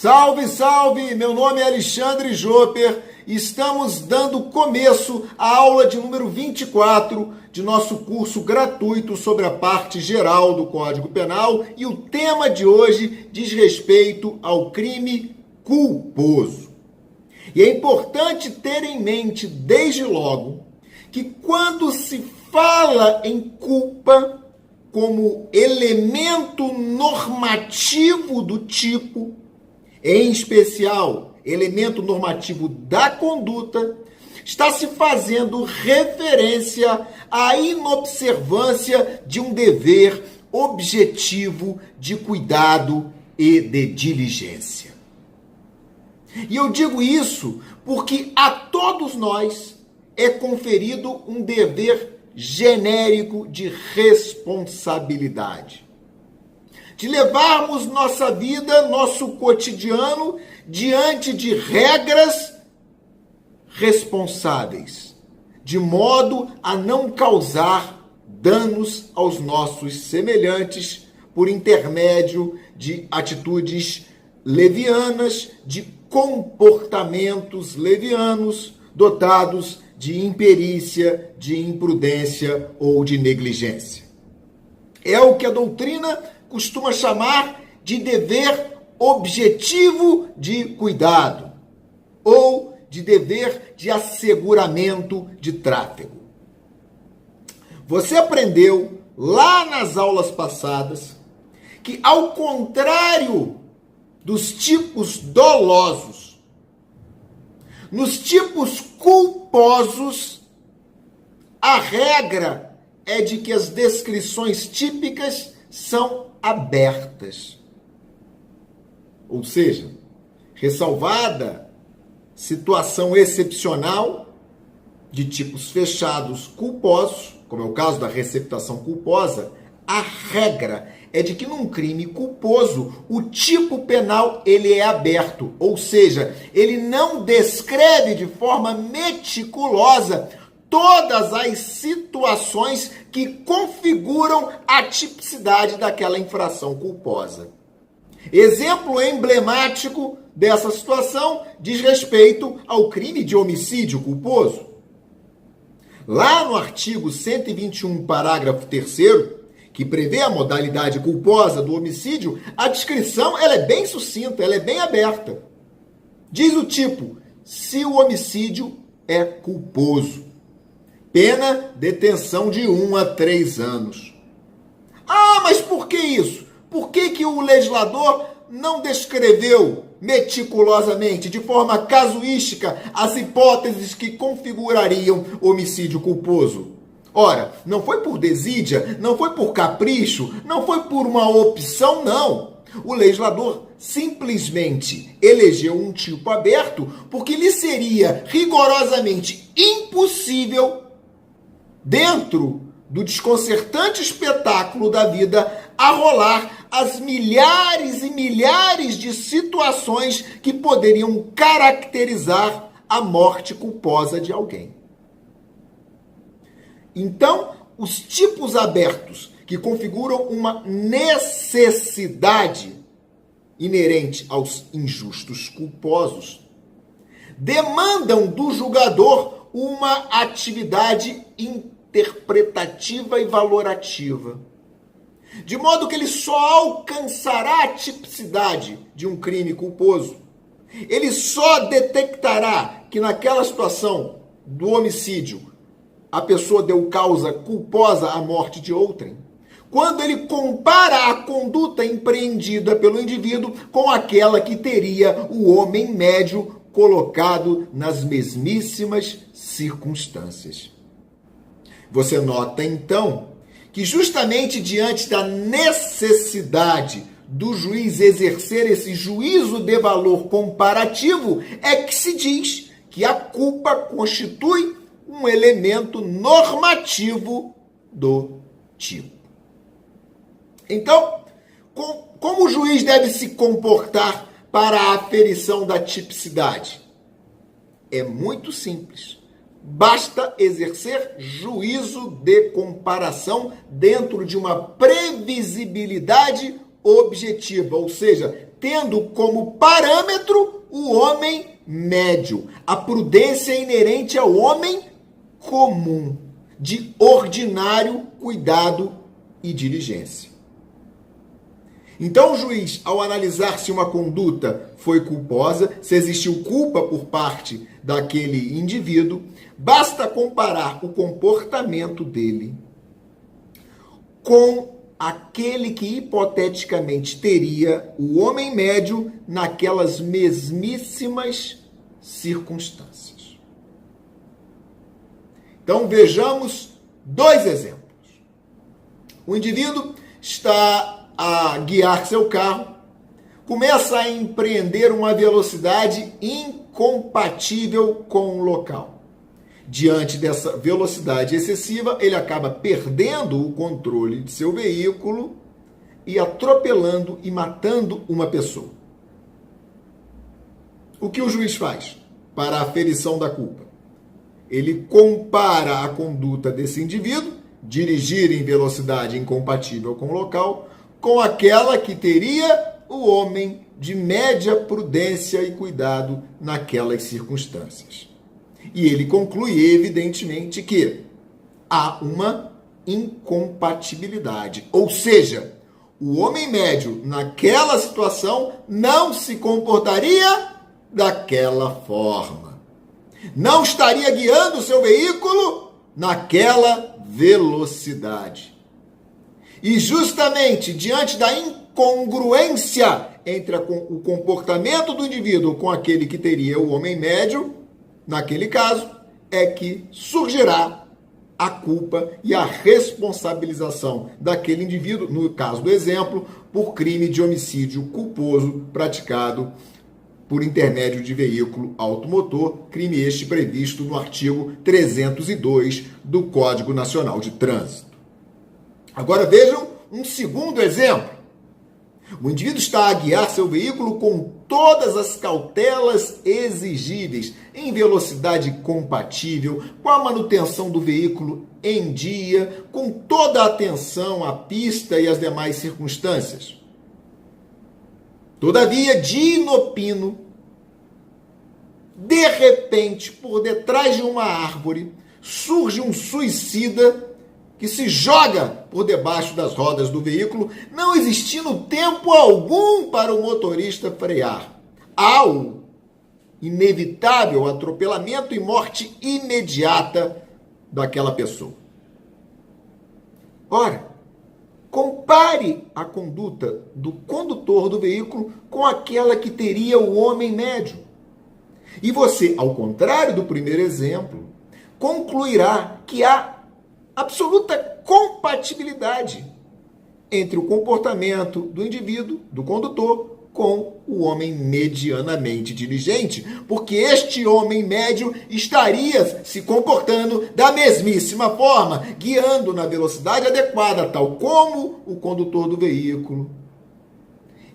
Salve, salve! Meu nome é Alexandre Jopper e estamos dando começo à aula de número 24 de nosso curso gratuito sobre a parte geral do Código Penal, e o tema de hoje diz respeito ao crime culposo. E é importante ter em mente desde logo que quando se fala em culpa como elemento normativo do tipo, em especial, elemento normativo da conduta, está se fazendo referência à inobservância de um dever objetivo de cuidado e de diligência. E eu digo isso porque a todos nós é conferido um dever genérico de responsabilidade, de levarmos nossa vida, nosso cotidiano, diante de regras responsáveis, de modo a não causar danos aos nossos semelhantes por intermédio de atitudes levianas, de comportamentos levianos, dotados de imperícia, de imprudência ou de negligência. É o que a doutrina costuma chamar de dever objetivo de cuidado ou de dever de asseguramento de tráfego. Você aprendeu lá nas aulas passadas que, ao contrário dos tipos dolosos, nos tipos culposos, a regra é de que as descrições típicas são abertas. Ou seja, ressalvada situação excepcional de tipos fechados culposos, como é o caso da receptação culposa, a regra é de que num crime culposo o tipo penal ele é aberto, ou seja, ele não descreve de forma meticulosa todas as situações que configuram a tipicidade daquela infração culposa. Exemplo emblemático dessa situação diz respeito ao crime de homicídio culposo. Lá no artigo 121, parágrafo 3º, que prevê a modalidade culposa do homicídio, a descrição ela é bem sucinta, ela é bem aberta. Diz o tipo: se o homicídio é culposo, pena detenção de 1 a 3 anos. Ah, mas por que isso? Por que o legislador não descreveu meticulosamente, de forma casuística, as hipóteses que configurariam homicídio culposo? Ora, não foi por desídia, não foi por capricho, não foi por uma opção, não. O legislador simplesmente elegeu um tipo aberto porque lhe seria rigorosamente impossível, dentro do desconcertante espetáculo da vida, arrolar as milhares e milhares de situações que poderiam caracterizar a morte culposa de alguém. Então, os tipos abertos que configuram uma necessidade inerente aos injustos culposos demandam do julgador uma atividade interpretativa e valorativa, de modo que ele só alcançará a tipicidade de um crime culposo. Ele só detectará que naquela situação do homicídio a pessoa deu causa culposa à morte de outrem quando ele compara a conduta empreendida pelo indivíduo com aquela que teria o homem médio colocado nas mesmíssimas circunstâncias. Você nota, então, que justamente diante da necessidade do juiz exercer esse juízo de valor comparativo é que se diz que a culpa constitui um elemento normativo do tipo. Então, como o juiz deve se comportar para a aferição da tipicidade? É muito simples. Basta exercer juízo de comparação dentro de uma previsibilidade objetiva, ou seja, tendo como parâmetro o homem médio, a prudência inerente ao homem comum, de ordinário cuidado e diligência. Então, o juiz, ao analisar se uma conduta foi culposa, se existiu culpa por parte daquele indivíduo, basta comparar o comportamento dele com aquele que hipoteticamente teria o homem médio naquelas mesmíssimas circunstâncias. Então, vejamos dois exemplos. O indivíduo está a guiar seu carro, começa a empreender uma velocidade incompatível com o local. Diante dessa velocidade excessiva, ele acaba perdendo o controle de seu veículo e atropelando e matando uma pessoa. O que o juiz faz para a aferição da culpa? Ele compara a conduta desse indivíduo, dirigir em velocidade incompatível com o local, com aquela que teria o homem de média prudência e cuidado naquelas circunstâncias. E ele conclui, evidentemente, que há uma incompatibilidade. Ou seja, o homem médio, naquela situação, não se comportaria daquela forma. Não estaria guiando o seu veículo naquela velocidade. E justamente diante da incongruência entre o comportamento do indivíduo com aquele que teria o homem médio, naquele caso, é que surgirá a culpa e a responsabilização daquele indivíduo, no caso do exemplo, por crime de homicídio culposo praticado por intermédio de veículo automotor, crime este previsto no artigo 302 do Código Nacional de Trânsito. Agora vejam um segundo exemplo. O indivíduo está a guiar seu veículo com todas as cautelas exigíveis, em velocidade compatível, com a manutenção do veículo em dia, com toda a atenção à pista e às demais circunstâncias. Todavia, de inopino, de repente, por detrás de uma árvore, surge um suicida que se joga por debaixo das rodas do veículo, não existindo tempo algum para o motorista frear. Há o inevitável atropelamento e morte imediata daquela pessoa. Ora, compare a conduta do condutor do veículo com aquela que teria o homem médio. E você, ao contrário do primeiro exemplo, concluirá que há absoluta compatibilidade entre o comportamento do indivíduo, do condutor, com o homem medianamente diligente, porque este homem médio estaria se comportando da mesmíssima forma, guiando na velocidade adequada, tal como o condutor do veículo.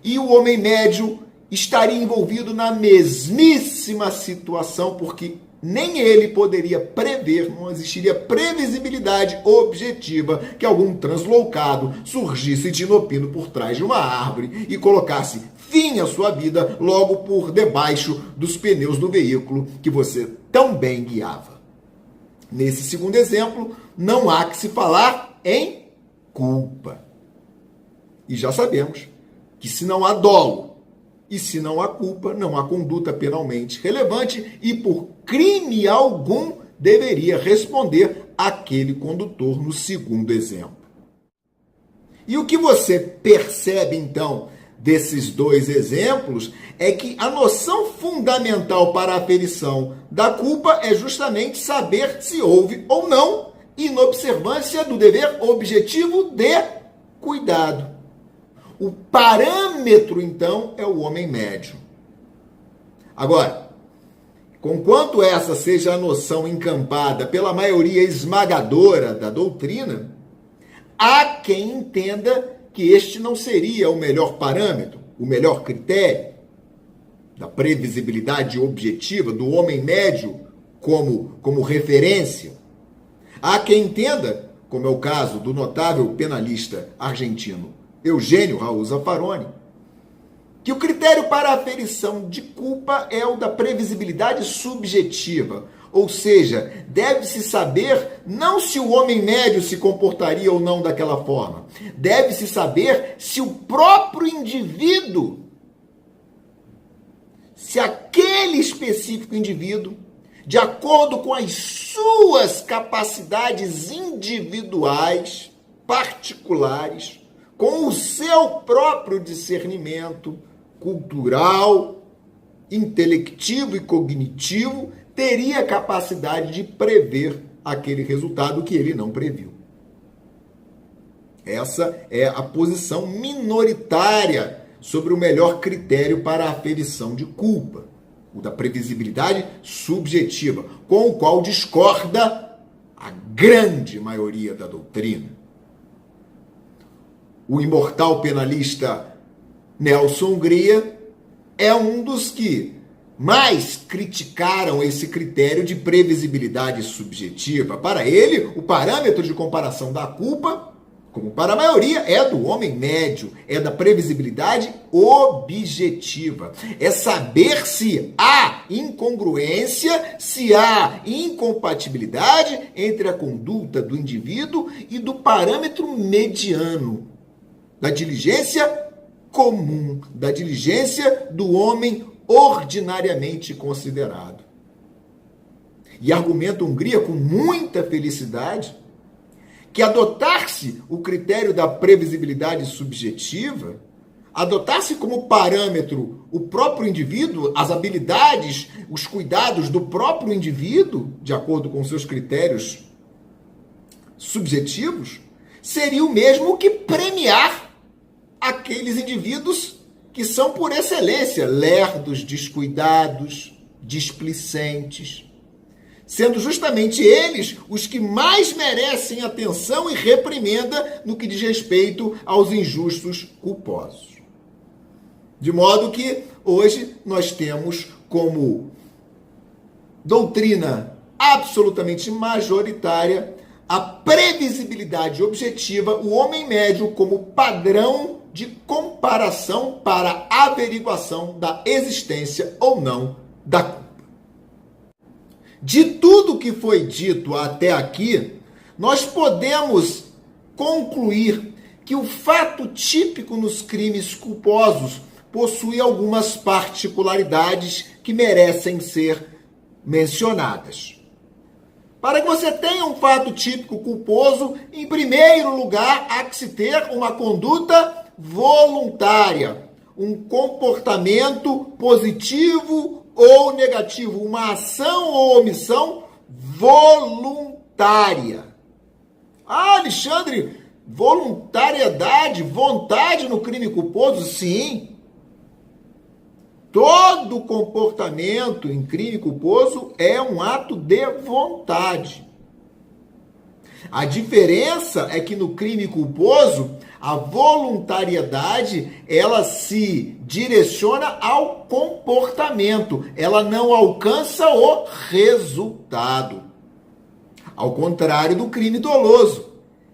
E o homem médio estaria envolvido na mesmíssima situação, porque nem ele poderia prever, não existiria previsibilidade objetiva que algum translocado surgisse de inopino por trás de uma árvore e colocasse fim à sua vida logo por debaixo dos pneus do veículo que você tão bem guiava. Nesse segundo exemplo, não há que se falar em culpa. E já sabemos que se não há dolo e se não há culpa, não há conduta penalmente relevante e por crime algum deveria responder aquele condutor no segundo exemplo. E o que você percebe, então, desses dois exemplos é que a noção fundamental para a aferição da culpa é justamente saber se houve ou não inobservância do dever objetivo de cuidado. O parâmetro, então, é o homem médio. Agora, conquanto essa seja a noção encampada pela maioria esmagadora da doutrina, há quem entenda que este não seria o melhor parâmetro, o melhor critério da previsibilidade objetiva do homem médio como referência. Há quem entenda, como é o caso do notável penalista argentino Eugênio Raul Zaffaroni, que o critério para a aferição de culpa é o da previsibilidade subjetiva, ou seja, deve-se saber não se o homem médio se comportaria ou não daquela forma, deve-se saber se o próprio indivíduo, se aquele específico indivíduo, de acordo com as suas capacidades individuais, particulares, com o seu próprio discernimento cultural, intelectivo e cognitivo, teria capacidade de prever aquele resultado que ele não previu. Essa é a posição minoritária sobre o melhor critério para a aferição de culpa, o da previsibilidade subjetiva, com o qual discorda a grande maioria da doutrina. O imortal penalista Nelson Hungria é um dos que mais criticaram esse critério de previsibilidade subjetiva. Para ele, o parâmetro de comparação da culpa, como para a maioria, é do homem médio, é da previsibilidade objetiva. É saber se há incongruência, se há incompatibilidade entre a conduta do indivíduo e do parâmetro mediano, da diligência comum, da diligência do homem ordinariamente considerado. E argumenta Hungria com muita felicidade que adotar-se o critério da previsibilidade subjetiva, adotar-se como parâmetro o próprio indivíduo, as habilidades, os cuidados do próprio indivíduo, de acordo com seus critérios subjetivos, seria o mesmo que premiar aqueles indivíduos que são, por excelência, lerdos, descuidados, displicentes, sendo justamente eles os que mais merecem atenção e reprimenda no que diz respeito aos injustos culposos. De modo que hoje nós temos como doutrina absolutamente majoritária a previsibilidade objetiva, o homem médio como padrão de comparação para averiguação da existência ou não da culpa. De tudo que foi dito até aqui, nós podemos concluir que o fato típico nos crimes culposos possui algumas particularidades que merecem ser mencionadas. Para que você tenha um fato típico culposo, em primeiro lugar, há que se ter uma conduta voluntária, um comportamento positivo ou negativo, uma ação ou omissão voluntária. Ah, Alexandre, voluntariedade, vontade no crime culposo? Sim. Todo comportamento em crime culposo é um ato de vontade. A diferença é que no crime culposo, a voluntariedade, ela se direciona ao comportamento, ela não alcança o resultado. Ao contrário do crime doloso,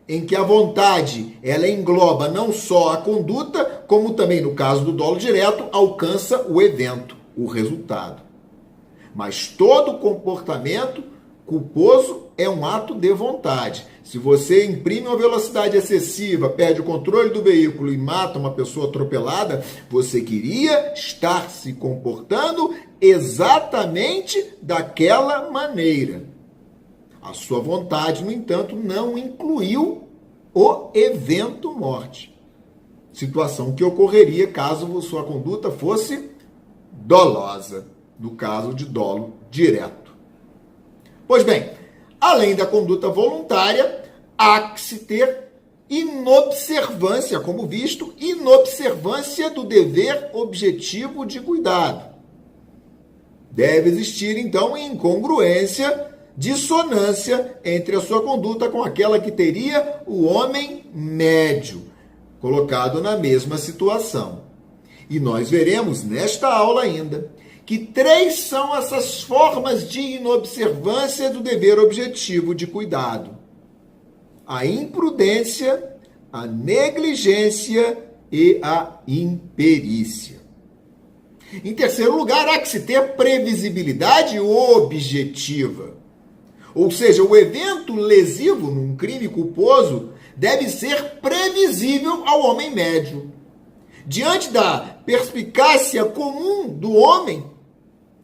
em que a vontade, ela engloba não só a conduta, como também, no caso do dolo direto, alcança o evento, o resultado. Mas todo comportamento culposo é um ato de vontade. Se você imprime uma velocidade excessiva, perde o controle do veículo e mata uma pessoa atropelada, você queria estar se comportando exatamente daquela maneira. A sua vontade, no entanto, não incluiu o evento morte. Situação que ocorreria caso sua conduta fosse dolosa, no caso de dolo direto. Pois bem, além da conduta voluntária, há que se ter inobservância, como visto, inobservância do dever objetivo de cuidado. Deve existir, então, incongruência, dissonância entre a sua conduta com aquela que teria o homem médio, colocado na mesma situação. E nós veremos nesta aula ainda que 3 são essas formas de inobservância do dever objetivo de cuidado: a imprudência, a negligência e a imperícia. Em terceiro lugar, há que se ter previsibilidade objetiva. Ou seja, o evento lesivo num crime culposo deve ser previsível ao homem médio. Diante da perspicácia comum do homem,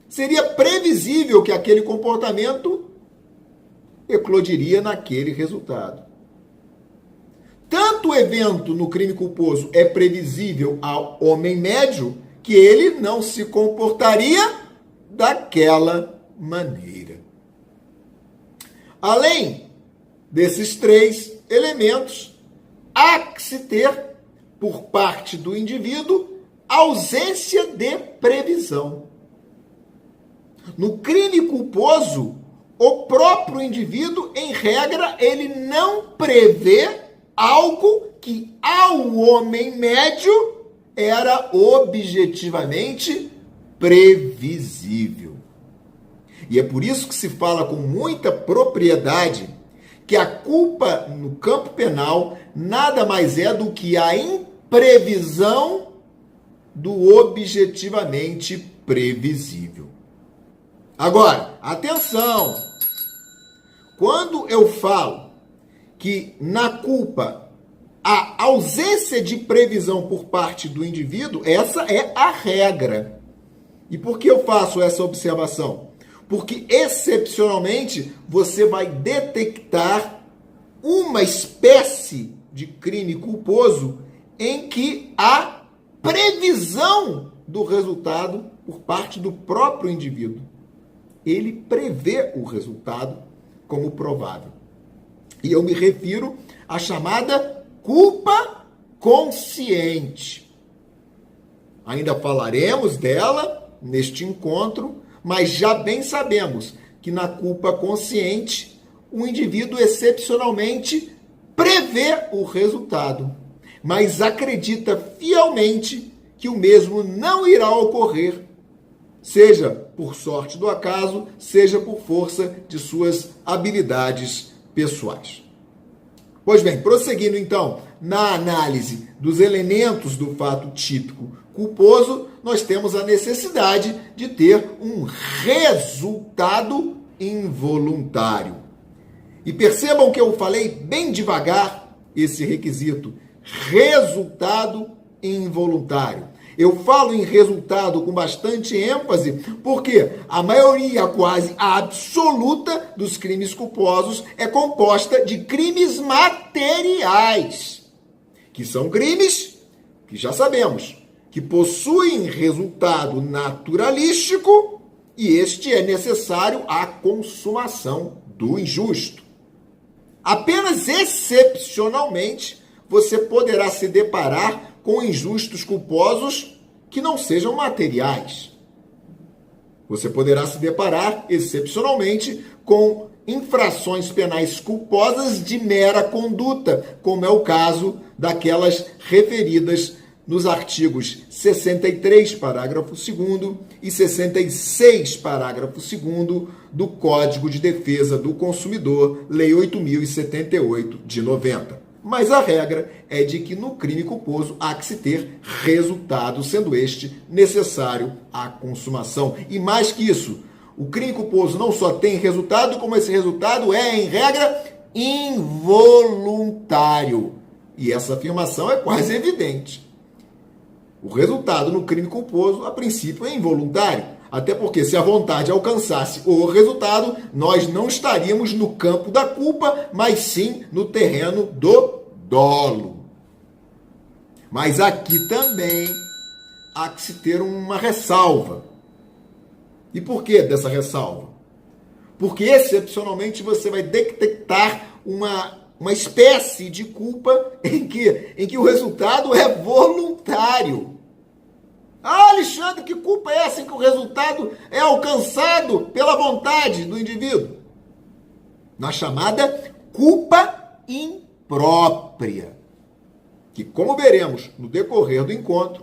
seria previsível que aquele comportamento eclodiria naquele resultado. Tanto o evento no crime culposo é previsível ao homem médio que ele não se comportaria daquela maneira. Além desses três elementos, há que se ter, por parte do indivíduo, ausência de previsão. No crime culposo, o próprio indivíduo, em regra, ele não prevê algo que ao homem médio era objetivamente previsível. E é por isso que se fala com muita propriedade que a culpa no campo penal nada mais é do que a imprevisão do objetivamente previsível. Agora, atenção! Quando eu falo que na culpa há ausência de previsão por parte do indivíduo, essa é a regra. E por que eu faço essa observação? Porque, excepcionalmente, você vai detectar uma espécie de crime culposo em que há previsão do resultado por parte do próprio indivíduo. Ele prevê o resultado como provável. E eu me refiro à chamada culpa consciente. Ainda falaremos dela neste encontro, mas já bem sabemos que na culpa consciente, o indivíduo excepcionalmente prevê o resultado, mas acredita fielmente que o mesmo não irá ocorrer, seja por sorte do acaso, seja por força de suas habilidades pessoais. Pois bem, prosseguindo então na análise dos elementos do fato típico culposo, nós temos a necessidade de ter um resultado involuntário. E percebam que eu falei bem devagar esse requisito, resultado involuntário. Eu falo em resultado com bastante ênfase, porque a maioria quase absoluta dos crimes culposos é composta de crimes materiais, que são crimes que já sabemos, que possuem resultado naturalístico e este é necessário à consumação do injusto. Apenas excepcionalmente você poderá se deparar com injustos culposos que não sejam materiais. Você poderá se deparar, excepcionalmente, com infrações penais culposas de mera conduta, como é o caso daquelas referidas nos artigos 63, parágrafo 2º e 66, parágrafo 2º do Código de Defesa do Consumidor, Lei 8.078, de 90. Mas a regra é de que no crime culposo há que se ter resultado, sendo este necessário à consumação. E mais que isso, o crime culposo não só tem resultado, como esse resultado é, em regra, involuntário. E essa afirmação é quase evidente. O resultado no crime culposo, a princípio, é involuntário. Até porque se a vontade alcançasse o resultado, nós não estaríamos no campo da culpa, mas sim no terreno do dolo. Mas aqui também há que se ter uma ressalva. E por que dessa ressalva? Porque, excepcionalmente, você vai detectar uma espécie de culpa em que o resultado é voluntário. Ah, Alexandre, que culpa é essa em que o resultado é alcançado pela vontade do indivíduo? Na chamada culpa imprópria, que, como veremos no decorrer do encontro,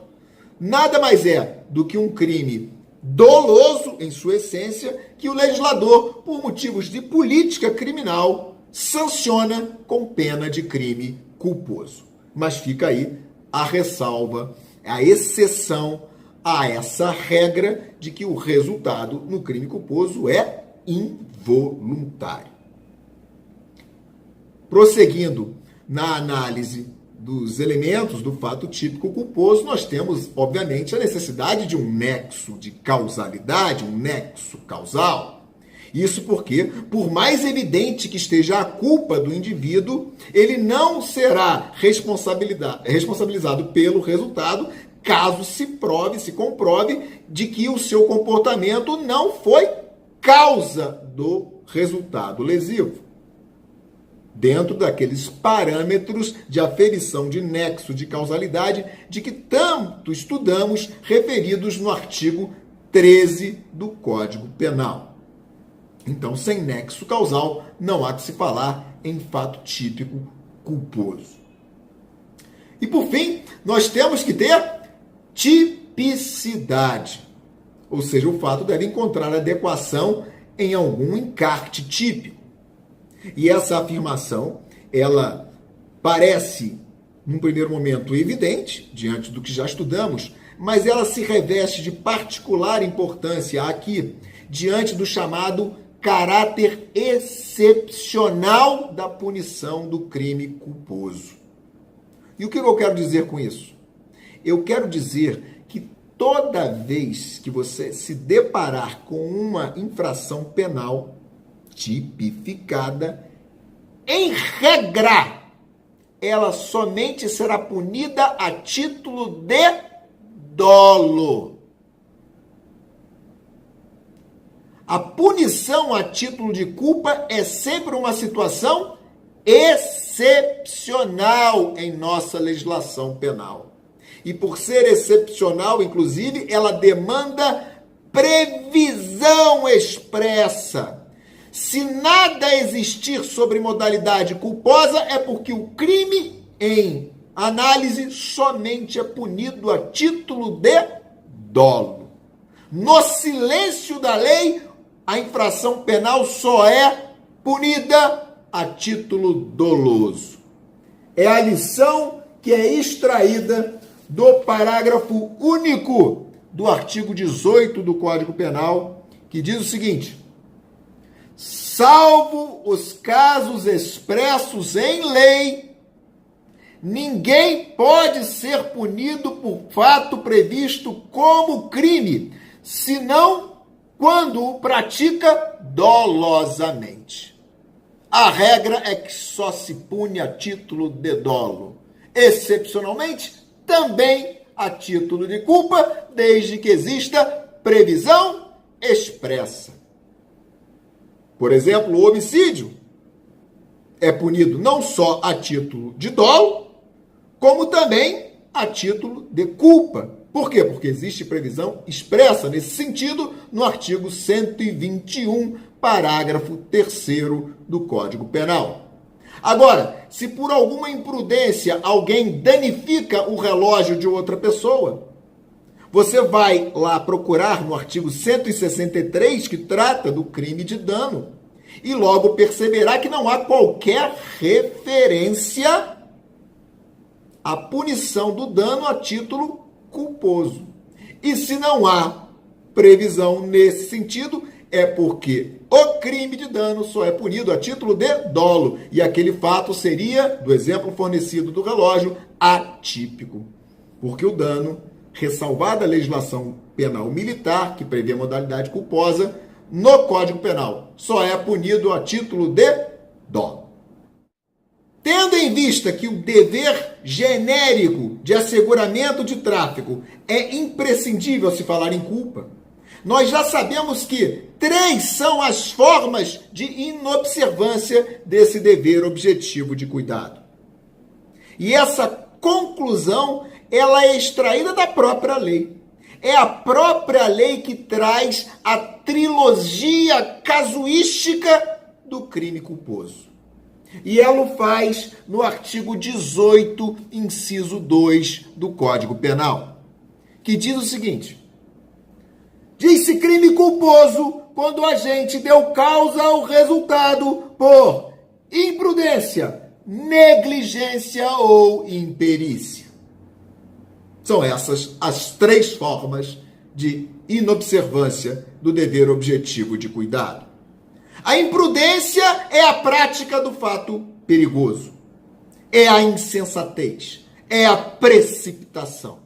nada mais é do que um crime doloso em sua essência que o legislador, por motivos de política criminal, sanciona com pena de crime culposo. Mas fica aí a ressalva, a exceção há essa regra de que o resultado no crime culposo é involuntário. Prosseguindo na análise dos elementos do fato típico culposo, nós temos, obviamente, a necessidade de um nexo de causalidade, um nexo causal. Isso porque, por mais evidente que esteja a culpa do indivíduo, ele não será responsabilizado pelo resultado caso se comprove de que o seu comportamento não foi causa do resultado lesivo, dentro daqueles parâmetros de aferição de nexo de causalidade de que tanto estudamos, referidos no artigo 13 do Código Penal. Então, sem nexo causal, não há que se falar em fato típico culposo. E, por fim, nós temos que ter tipicidade, ou seja, o fato deve encontrar adequação em algum encarte típico. E essa afirmação, ela parece, num primeiro momento, evidente, diante do que já estudamos, mas ela se reveste de particular importância aqui, diante do chamado caráter excepcional da punição do crime culposo. E o que eu quero dizer com isso? Eu quero dizer que toda vez que você se deparar com uma infração penal tipificada, em regra, ela somente será punida a título de dolo. A punição a título de culpa é sempre uma situação excepcional em nossa legislação penal. E por ser excepcional, inclusive, ela demanda previsão expressa. Se nada existir sobre modalidade culposa, é porque o crime, em análise, somente é punido a título de dolo. No silêncio da lei, a infração penal só é punida a título doloso. É a lição que é extraída do parágrafo único do artigo 18 do Código Penal, que diz o seguinte: salvo os casos expressos em lei, ninguém pode ser punido por fato previsto como crime, senão quando o pratica dolosamente. A regra é que só se pune a título de dolo. Excepcionalmente, também a título de culpa, desde que exista previsão expressa. Por exemplo, o homicídio é punido não só a título de dolo, como também a título de culpa. Por quê? Porque existe previsão expressa nesse sentido no artigo 121, parágrafo 3º do Código Penal. Agora, se por alguma imprudência alguém danifica o relógio de outra pessoa, você vai lá procurar no artigo 163, que trata do crime de dano, e logo perceberá que não há qualquer referência à punição do dano a título culposo. E se não há previsão nesse sentido, é porque o crime de dano só é punido a título de dolo. E aquele fato seria, do exemplo fornecido do relógio, atípico. Porque o dano, ressalvada a legislação penal militar, que prevê a modalidade culposa, no Código Penal só é punido a título de dolo. Tendo em vista que o dever genérico de asseguramento de tráfego é imprescindível se falar em culpa, nós já sabemos que 3 são as formas de inobservância desse dever objetivo de cuidado. E essa conclusão, ela é extraída da própria lei. É a própria lei que traz a trilogia casuística do crime culposo. E ela o faz no artigo 18, inciso 2 do Código Penal, que diz o seguinte: diz-se crime culposo quando o agente deu causa ao resultado por imprudência, negligência ou imperícia. São essas as três formas de inobservância do dever objetivo de cuidado. A imprudência é a prática do fato perigoso, é a insensatez, é a precipitação,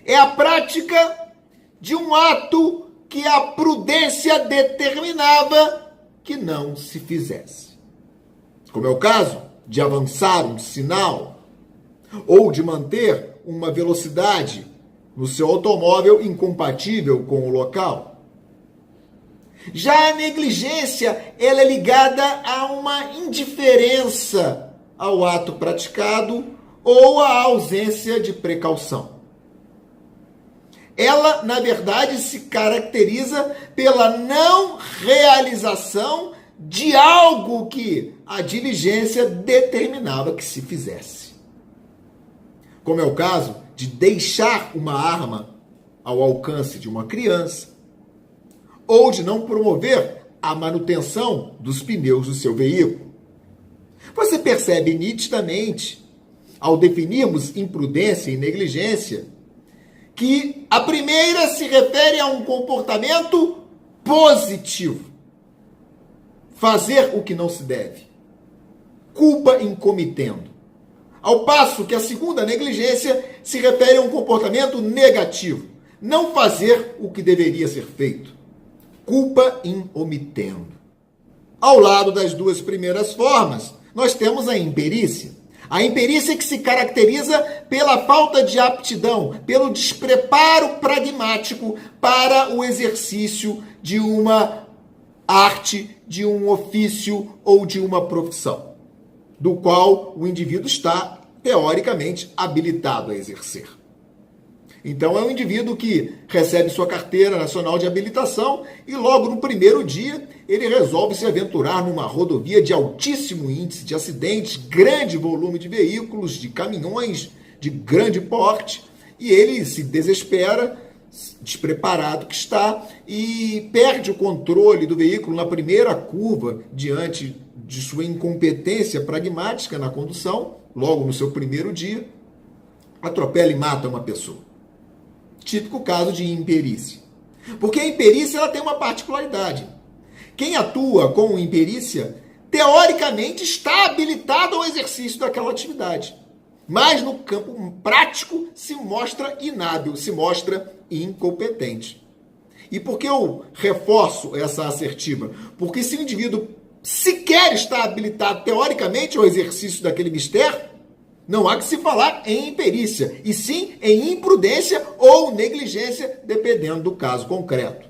é a prática de um ato que a prudência determinava que não se fizesse. Como é o caso de avançar um sinal ou de manter uma velocidade no seu automóvel incompatível com o local. Já a negligência, ela é ligada a uma indiferença ao ato praticado ou à ausência de precaução. Ela, na verdade, se caracteriza pela não realização de algo que a diligência determinava que se fizesse. Como é o caso de deixar uma arma ao alcance de uma criança, ou de não promover a manutenção dos pneus do seu veículo. Você percebe nitidamente, ao definirmos imprudência e negligência, que a primeira se refere a um comportamento positivo. Fazer o que não se deve. Culpa incomitendo. Ao passo que a segunda negligência se refere a um comportamento negativo. Não fazer o que deveria ser feito. Culpa in omitendo. Ao lado das duas primeiras formas, nós temos a imperícia. A imperícia que se caracteriza pela falta de aptidão, pelo despreparo pragmático para o exercício de uma arte, de um ofício ou de uma profissão, do qual o indivíduo está, teoricamente, habilitado a exercer. Então, é um indivíduo que recebe sua carteira nacional de habilitação e logo no primeiro dia ele resolve se aventurar numa rodovia de altíssimo índice de acidentes, grande volume de veículos, de caminhões de grande porte, e ele se desespera, despreparado que está, e perde o controle do veículo na primeira curva diante de sua incompetência pragmática na condução, logo no seu primeiro dia, atropela e mata uma pessoa. Típico caso de imperícia. Porque a imperícia ela tem uma particularidade. Quem atua com imperícia, teoricamente, está habilitado ao exercício daquela atividade. Mas no campo prático se mostra inábil, se mostra incompetente. E por que eu reforço essa assertiva? Porque se o indivíduo sequer está habilitado teoricamente ao exercício daquele mistério, não há que se falar em imperícia, e sim em imprudência ou negligência, dependendo do caso concreto.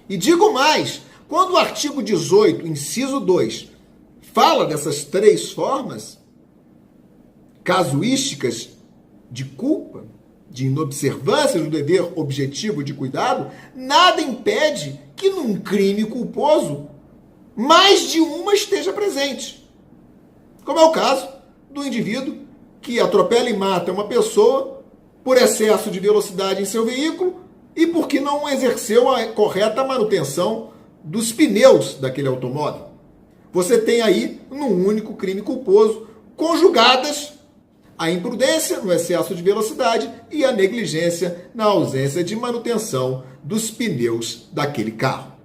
E digo mais, quando o artigo 18, inciso 2, fala dessas três formas casuísticas de culpa, de inobservância do dever objetivo de cuidado, nada impede que num crime culposo mais de uma esteja presente. Como é o caso do indivíduo que atropela e mata uma pessoa por excesso de velocidade em seu veículo e porque não exerceu a correta manutenção dos pneus daquele automóvel. Você tem aí, num único crime culposo, conjugadas a imprudência no excesso de velocidade e a negligência na ausência de manutenção dos pneus daquele carro.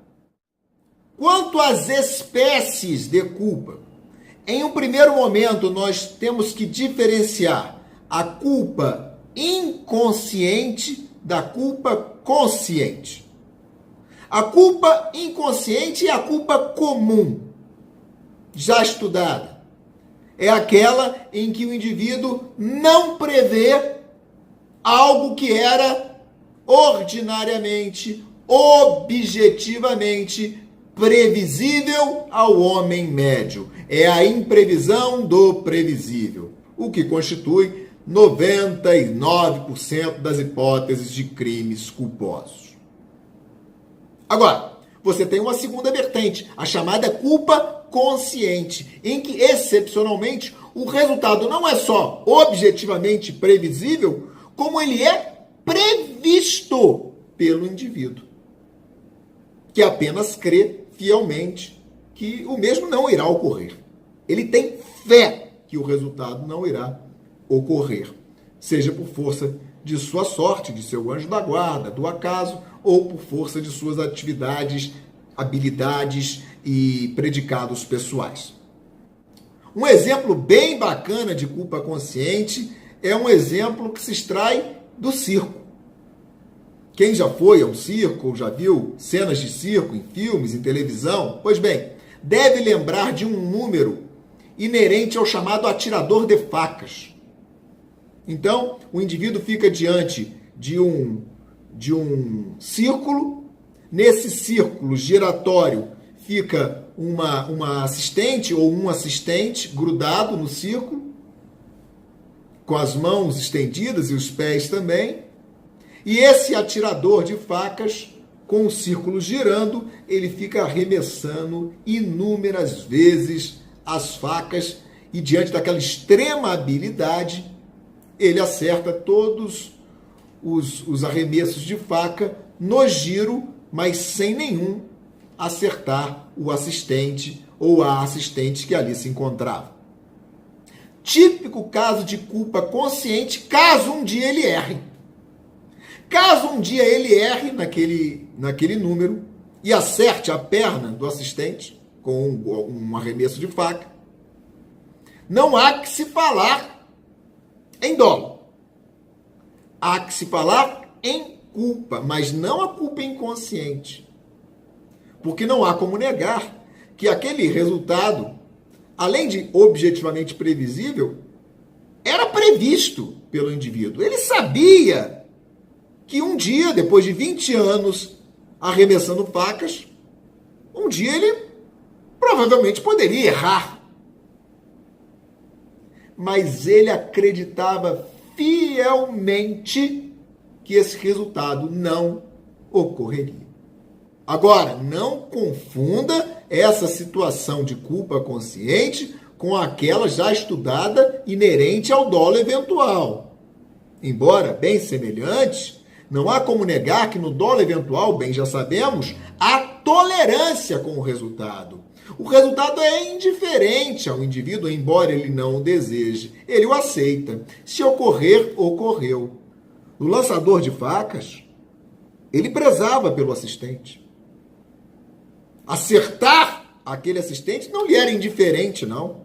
Quanto às espécies de culpa, em um primeiro momento, nós temos que diferenciar a culpa inconsciente da culpa consciente. A culpa inconsciente é a culpa comum, já estudada. É aquela em que o indivíduo não prevê algo que era ordinariamente, objetivamente previsível ao homem médio. É a imprevisão do previsível, o que constitui 99% das hipóteses de crimes culposos. Agora, você tem uma segunda vertente, a chamada culpa consciente, em que, excepcionalmente, o resultado não é só objetivamente previsível, como ele é previsto pelo indivíduo, que apenas crê fielmente que o mesmo não irá ocorrer. Ele tem fé que o resultado não irá ocorrer. seja por força de sua sorte, de seu anjo da guarda, do acaso, ou por força de suas atividades, habilidades e predicados pessoais. Um exemplo bem bacana de culpa consciente é um exemplo que se extrai do circo. Quem já foi ao circo ou já viu cenas de circo em filmes, em televisão, pois bem, deve lembrar de um número inerente ao chamado atirador de facas. Então, o indivíduo fica diante de um círculo. Nesse círculo giratório fica uma assistente ou um assistente grudado no círculo, com as mãos estendidas e os pés também. E esse atirador de facas, com o círculo girando, ele fica arremessando inúmeras vezes as facas e, diante daquela extrema habilidade, ele acerta todos os arremessos de faca no giro, mas sem nenhum acertar o assistente ou a assistente que ali se encontrava. Típico caso de culpa consciente, caso um dia ele erre. Caso um dia ele erre naquele número e acerte a perna do assistente com um arremesso de faca, não há que se falar em dolo. Há que se falar em culpa, mas não a culpa inconsciente. Porque não há como negar que aquele resultado, além de objetivamente previsível, era previsto pelo indivíduo. Ele sabia que um dia, depois de 20 anos arremessando facas, um dia ele provavelmente poderia errar. Mas ele acreditava fielmente que esse resultado não ocorreria. Agora, não confunda essa situação de culpa consciente com aquela já estudada inerente ao dolo eventual. Embora bem semelhantes, não há como negar que no dolo eventual, bem já sabemos, há tolerância com o resultado. O resultado é indiferente ao indivíduo, embora ele não o deseje. Ele o aceita. Se ocorrer, ocorreu. No lançador de facas, ele prezava pelo assistente. Acertar aquele assistente não lhe era indiferente, não.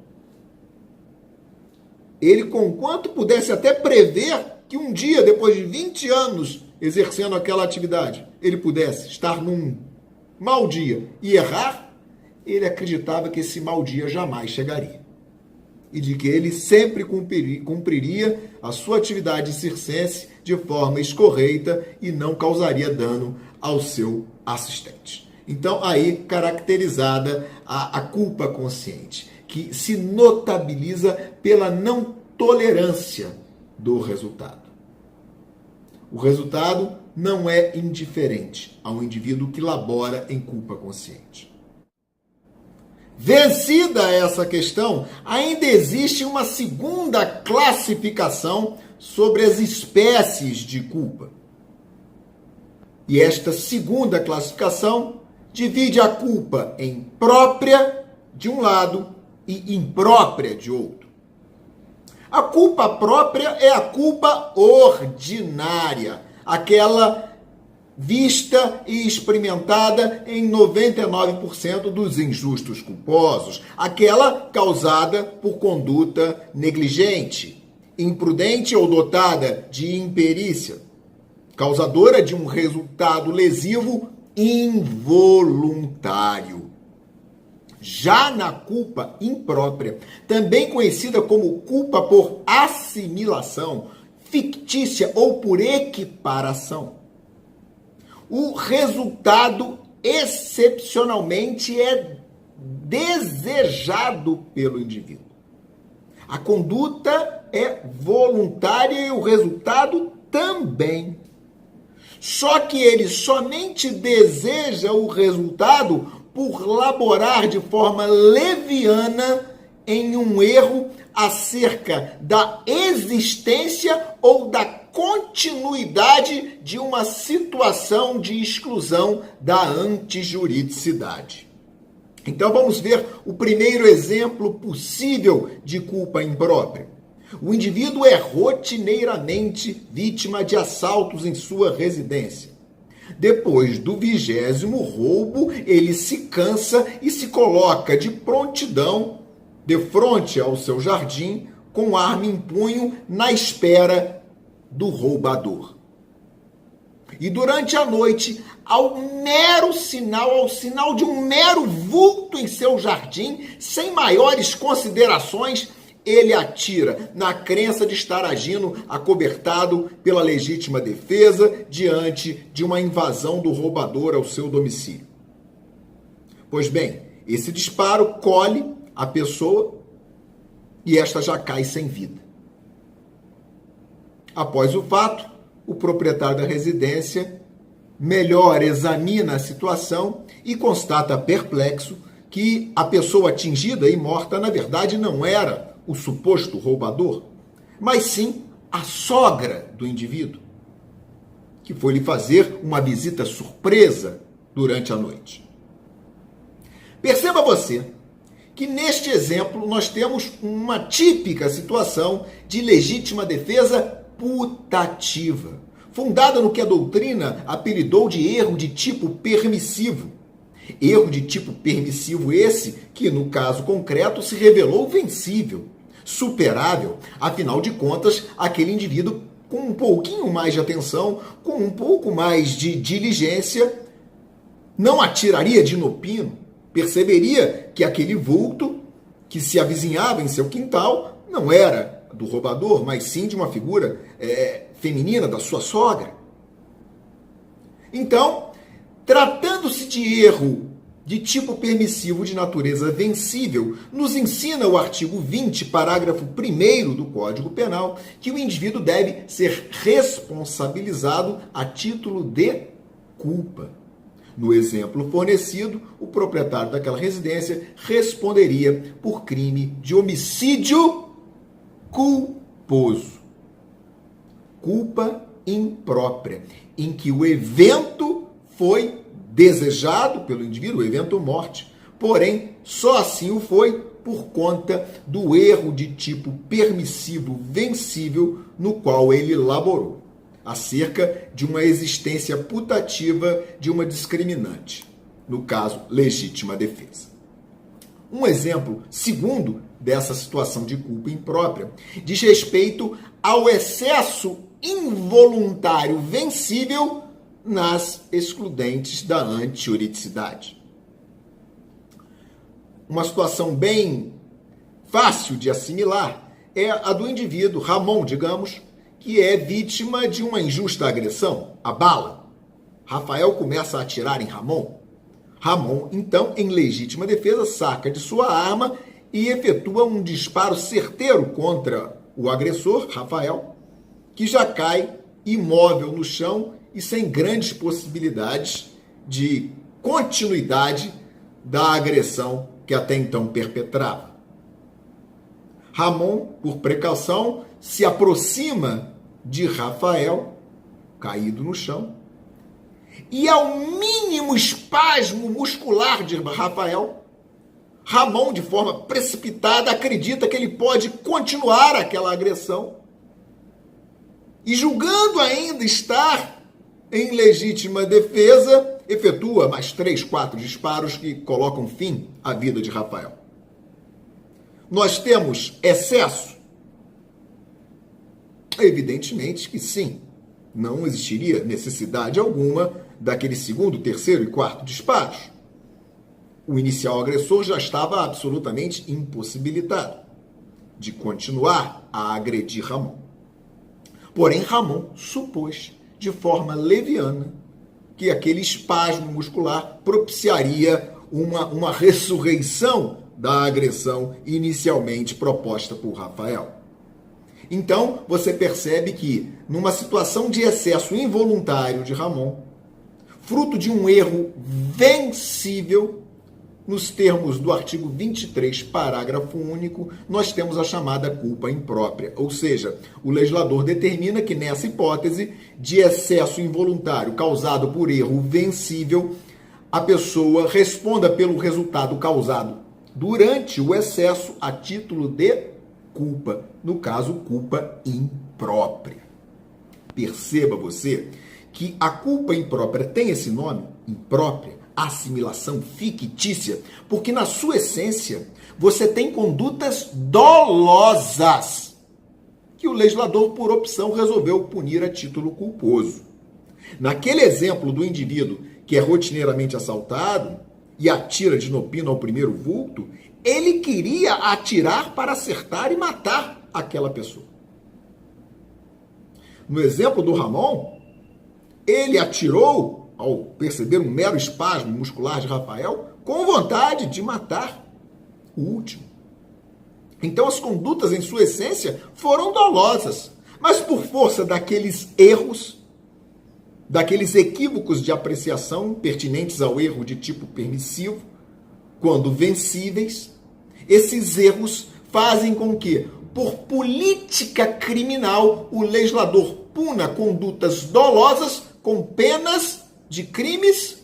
Ele, conquanto pudesse até prever que um dia, depois de 20 anos exercendo aquela atividade, ele pudesse estar num mau dia e errar, ele acreditava que esse mau dia jamais chegaria. E de que ele sempre cumpriria a sua atividade circense de forma escorreita e não causaria dano ao seu assistente. Então, aí, caracterizada a culpa consciente, que se notabiliza pela não tolerância do resultado. O resultado não é indiferente ao indivíduo que labora em culpa consciente. Vencida essa questão, ainda existe uma segunda classificação sobre as espécies de culpa. E esta segunda classificação divide a culpa em própria de um lado e imprópria de outro. A culpa própria é a culpa ordinária, aquela vista e experimentada em 99% dos injustos culposos, aquela causada por conduta negligente, imprudente ou dotada de imperícia, causadora de um resultado lesivo involuntário. Já na culpa imprópria, também conhecida como culpa por assimilação, fictícia ou por equiparação, o resultado excepcionalmente é desejado pelo indivíduo. A conduta é voluntária e o resultado também. Só que ele somente deseja o resultado por laborar de forma leviana em um erro acerca da existência ou da continuidade de uma situação de exclusão da antijuridicidade. Então vamos ver o primeiro exemplo possível de culpa imprópria. O indivíduo é rotineiramente vítima de assaltos em sua residência. Depois do 20º roubo, ele se cansa e se coloca de prontidão de frente ao seu jardim com arma em punho na espera do roubador. E durante a noite, ao sinal de um mero vulto em seu jardim, sem maiores considerações, ele atira na crença de estar agindo acobertado pela legítima defesa diante de uma invasão do roubador ao seu domicílio. Pois bem, esse disparo colhe a pessoa e esta já cai sem vida. Após o fato, o proprietário da residência melhor examina a situação e constata perplexo que a pessoa atingida e morta, na verdade, não era o suposto roubador, mas sim a sogra do indivíduo, que foi lhe fazer uma visita surpresa durante a noite. Perceba você que neste exemplo nós temos uma típica situação de legítima defesa putativa, fundada no que a doutrina apelidou de erro de tipo permissivo. Erro de tipo permissivo esse que, no caso concreto, se revelou vencível, superável. Afinal de contas, aquele indivíduo, com um pouquinho mais de atenção, com um pouco mais de diligência, não atiraria de inopino, perceberia que aquele vulto que se avizinhava em seu quintal não era do roubador, mas sim de uma figura feminina, da sua sogra. Então, tratando-se de erro de tipo permissivo de natureza vencível, nos ensina o artigo 20, parágrafo 1º do Código Penal, que o indivíduo deve ser responsabilizado a título de culpa. No exemplo fornecido, o proprietário daquela residência responderia por crime de homicídio culposo. Culpa imprópria, em que o evento foi desejado pelo indivíduo, o evento morte, porém, só assim o foi por conta do erro de tipo permissivo vencível no qual ele laborou, acerca de uma existência putativa de uma discriminante, no caso, legítima defesa. Um exemplo segundo dessa situação de culpa imprópria diz respeito ao excesso involuntário vencível nas excludentes da antiuridicidade. Uma situação bem fácil de assimilar é a do indivíduo, Ramon, digamos, que é vítima de uma injusta agressão, a bala. Rafael começa a atirar em Ramon. Ramon, então, em legítima defesa, saca de sua arma e efetua um disparo certeiro contra o agressor, Rafael, que já cai imóvel no chão e sem grandes possibilidades de continuidade da agressão que até então perpetrava. Ramon, por precaução, se aproxima de Rafael, caído no chão, e ao mínimo espasmo muscular de Rafael, Ramon, de forma precipitada, acredita que ele pode continuar aquela agressão e, julgando ainda estar em legítima defesa, efetua mais 3, 4 disparos que colocam fim à vida de Rafael. Nós temos excesso? Evidentemente que sim. Não existiria necessidade alguma daquele segundo, terceiro e quarto disparos. O inicial agressor já estava absolutamente impossibilitado de continuar a agredir Ramon. Porém, Ramon supôs, de forma leviana, que aquele espasmo muscular propiciaria uma ressurreição da agressão inicialmente proposta por Rafael. Então, você percebe que, numa situação de excesso involuntário de Ramon, fruto de um erro vencível, nos termos do artigo 23, parágrafo único, nós temos a chamada culpa imprópria. Ou seja, o legislador determina que, nessa hipótese de excesso involuntário causado por erro vencível, a pessoa responda pelo resultado causado durante o excesso a título de culpa, no caso, culpa imprópria. Perceba você que a culpa imprópria tem esse nome, imprópria, assimilação fictícia, porque na sua essência você tem condutas dolosas que o legislador, por opção, resolveu punir a título culposo. Naquele exemplo do indivíduo que é rotineiramente assaltado e atira de inopino ao primeiro vulto, ele queria atirar para acertar e matar aquela pessoa. No exemplo do Ramon, ele atirou ao perceber um mero espasmo muscular de Rafael com vontade de matar o último. Então as condutas em sua essência foram dolosas, mas por força daqueles erros, daqueles equívocos de apreciação pertinentes ao erro de tipo permissivo, quando vencíveis, esses erros fazem com que, por política criminal, o legislador puna condutas dolosas com penas de crimes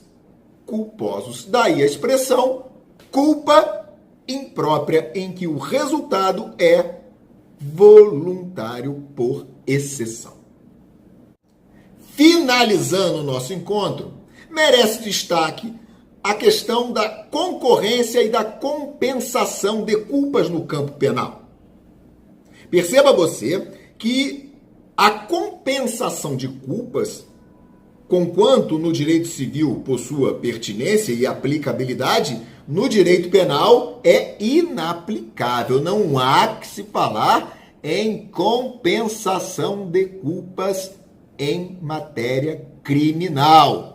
culposos. Daí a expressão culpa imprópria, em que o resultado é voluntário por exceção. Finalizando o nosso encontro, merece destaque a questão da concorrência e da compensação de culpas no campo penal. Perceba você que a compensação de culpas, conquanto no direito civil possua pertinência e aplicabilidade, no direito penal é inaplicável. Não há que se falar em compensação de culpas em matéria criminal.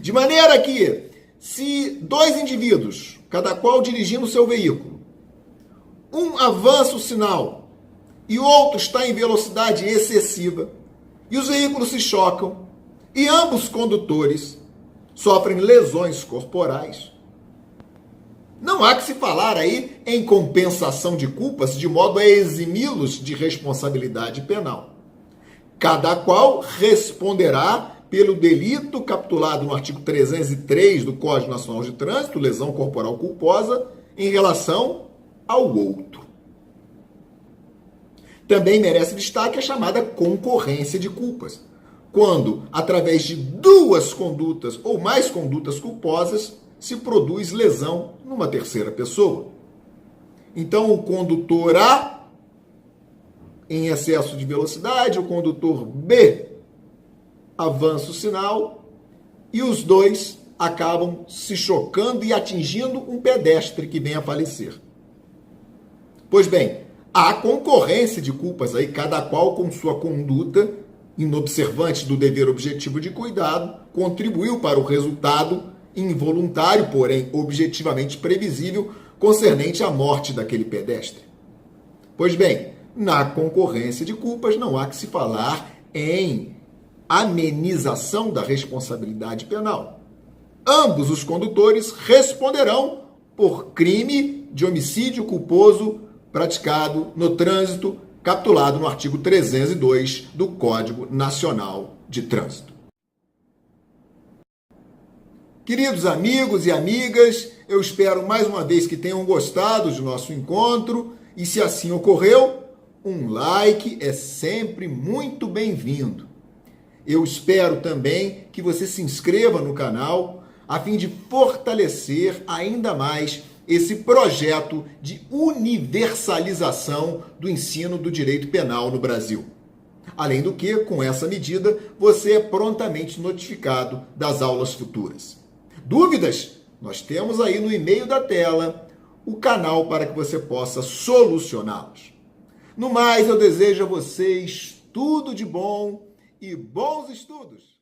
De maneira que, se dois indivíduos, cada qual dirigindo seu veículo, um avança o sinal e o outro está em velocidade excessiva, e os veículos se chocam, e ambos condutores sofrem lesões corporais, não há que se falar aí em compensação de culpas de modo a eximi-los de responsabilidade penal. Cada qual responderá pelo delito capitulado no artigo 303 do Código Nacional de Trânsito, lesão corporal culposa, em relação ao outro. Também merece destaque a chamada concorrência de culpas, quando, através de duas condutas ou mais condutas culposas, se produz lesão numa terceira pessoa. Então, o condutor A, em excesso de velocidade, o condutor B avança o sinal e os dois acabam se chocando e atingindo um pedestre que vem a falecer. Pois bem, há concorrência de culpas aí, cada qual com sua conduta inobservante do dever objetivo de cuidado, contribuiu para o resultado involuntário, porém objetivamente previsível, concernente à morte daquele pedestre. Pois bem, na concorrência de culpas não há que se falar em amenização da responsabilidade penal. Ambos os condutores responderão por crime de homicídio culposo praticado no trânsito, capitulado no artigo 302 do Código Nacional de Trânsito. Queridos amigos e amigas, eu espero mais uma vez que tenham gostado do nosso encontro e, se assim ocorreu, um like é sempre muito bem-vindo. Eu espero também que você se inscreva no canal a fim de fortalecer ainda mais esse projeto de universalização do ensino do direito penal no Brasil. Além do que, com essa medida, você é prontamente notificado das aulas futuras. Dúvidas? Nós temos aí no e-mail da tela o canal para que você possa solucioná-los. No mais, eu desejo a vocês tudo de bom e bons estudos!